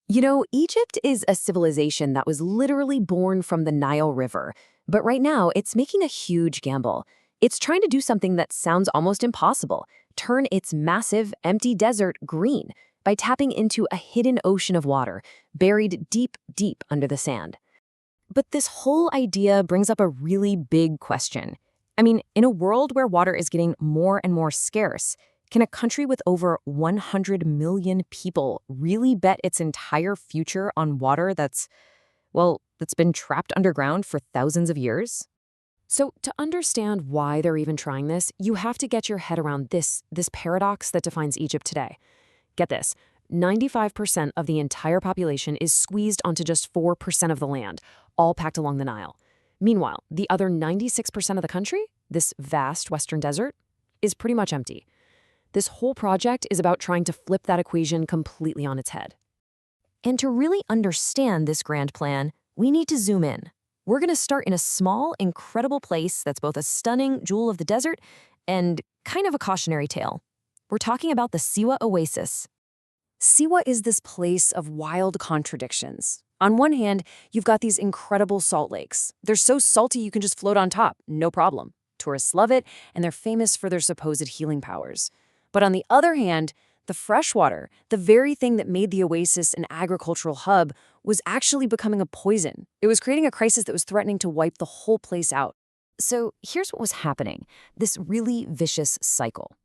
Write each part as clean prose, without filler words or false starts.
Egypt is a civilization that was literally born from the Nile River, but right now it's making a huge gamble. It's trying to do something that sounds almost impossible, turn its massive, empty desert green by tapping into a hidden ocean of water, buried deep, deep under the sand. But this whole idea brings up a really big question. In a world where water is getting more and more scarce, can a country with over 100 million people really bet its entire future on water that's been trapped underground for thousands of years? So to understand why they're even trying this, you have to get your head around this paradox that defines Egypt today. Get this, 95% of the entire population is squeezed onto just 4% of the land, all packed along the Nile. Meanwhile, the other 96% of the country, this vast western desert, is pretty much empty. This whole project is about trying to flip that equation completely on its head. And to really understand this grand plan, we need to zoom in. We're going to start in a small, incredible place that's both a stunning jewel of the desert and kind of a cautionary tale. We're talking about the Siwa Oasis. Siwa is this place of wild contradictions. On one hand, you've got these incredible salt lakes. They're so salty you can just float on top, no problem. Tourists love it, and they're famous for their supposed healing powers. But on the other hand, the freshwater, the very thing that made the oasis an agricultural hub, was actually becoming a poison. It was creating a crisis that was threatening to wipe the whole place out. So here's what was happening, this really vicious cycle.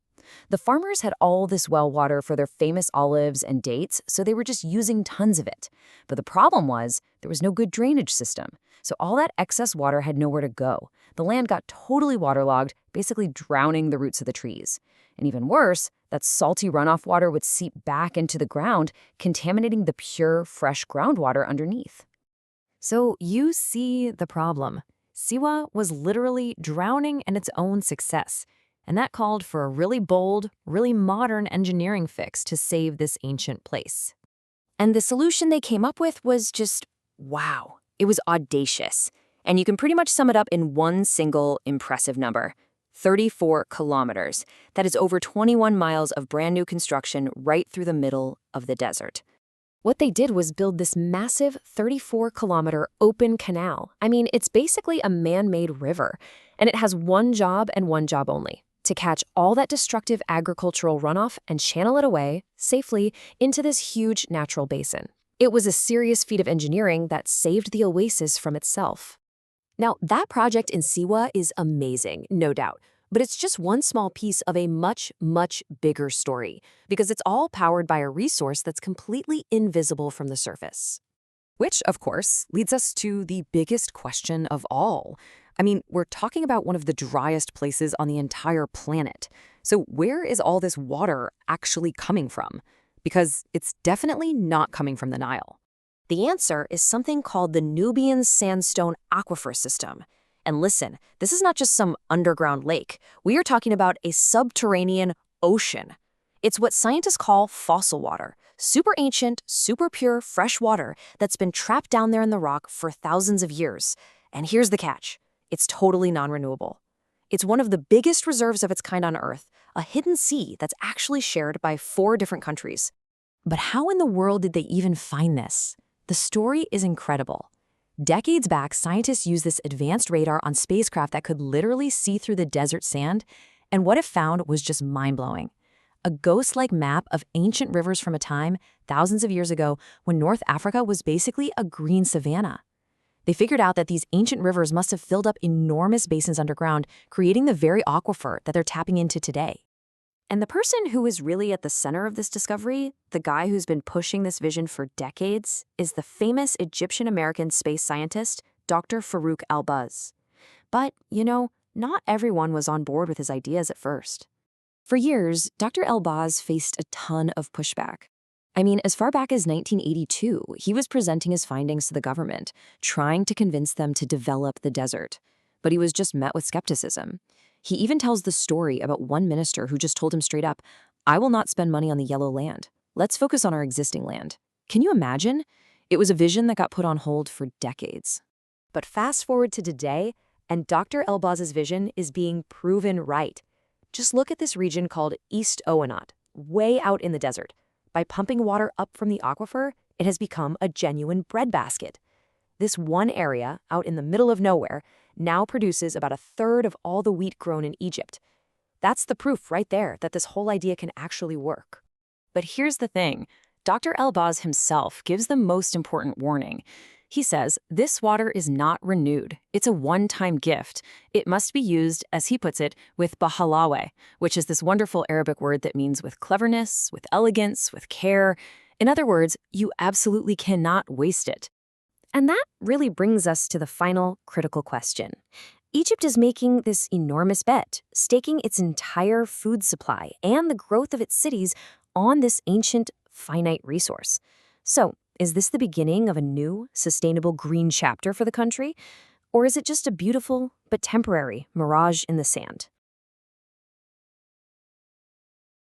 The farmers had all this well water for their famous olives and dates, so they were just using tons of it. But the problem was there was no good drainage system, so all that excess water had nowhere to go. The land got totally waterlogged, basically drowning the roots of the trees. And even worse, that salty runoff water would seep back into the ground, contaminating the pure, fresh groundwater underneath. So you see the problem. Siwa was literally drowning in its own success. And that called for a really bold, really modern engineering fix to save this ancient place. And the solution they came up with was just, wow. It was audacious. And you can pretty much sum it up in one single impressive number. 34 kilometers. That is over 21 miles of brand new construction right through the middle of the desert. What they did was build this massive 34-kilometer open canal. It's basically a man-made river. And it has one job and one job only: to catch all that destructive agricultural runoff and channel it away, safely, into this huge natural basin. It was a serious feat of engineering that saved the oasis from itself. Now, that project in Siwa is amazing, no doubt, but it's just one small piece of a much, much bigger story, because it's all powered by a resource that's completely invisible from the surface. Which, of course, leads us to the biggest question of all. We're talking about one of the driest places on the entire planet. So where is all this water actually coming from? Because it's definitely not coming from the Nile. The answer is something called the Nubian Sandstone Aquifer system. And listen, this is not just some underground lake. We are talking about a subterranean ocean. It's what scientists call fossil water, super ancient, super pure, fresh water that's been trapped down there in the rock for thousands of years. And here's the catch. It's totally non-renewable. It's one of the biggest reserves of its kind on Earth, a hidden sea that's actually shared by 4 different countries. But how in the world did they even find this? The story is incredible. Decades back, scientists used this advanced radar on spacecraft that could literally see through the desert sand, and what it found was just mind-blowing. A ghost-like map of ancient rivers from a time, thousands of years ago, when North Africa was basically a green savanna. They figured out that these ancient rivers must have filled up enormous basins underground, creating the very aquifer that they're tapping into today. And the person who is really at the center of this discovery, the guy who's been pushing this vision for decades, is the famous Egyptian-American space scientist, Dr. Farouk Al-Buz. But, not everyone was on board with his ideas at first. For years, Dr. Al-Buz faced a ton of pushback. As far back as 1982, he was presenting his findings to the government, trying to convince them to develop the desert. But he was just met with skepticism. He even tells the story about one minister who just told him straight up, "I will not spend money on the yellow land. Let's focus on our existing land." Can you imagine? It was a vision that got put on hold for decades. But fast forward to today, and Dr. Al-Buz's vision is being proven right. Just look at this region called East Oweinat, way out in the desert. By pumping water up from the aquifer, It has become a genuine breadbasket. This one area, out in the middle of nowhere, now produces about a third of all the wheat grown in Egypt. That's the proof right there that this whole idea can actually work. But here's the thing. Dr. Elbaz himself gives the most important warning. He says, this water is not renewed. It's a one-time gift. It must be used, as he puts it, with bahalawe, which is this wonderful Arabic word that means with cleverness, with elegance, with care. In other words, you absolutely cannot waste it. And that really brings us to the final critical question. Egypt is making this enormous bet, staking its entire food supply and the growth of its cities on this ancient, finite resource. So, is this the beginning of a new, sustainable green chapter for the country? Or is it just a beautiful but temporary mirage in the sand?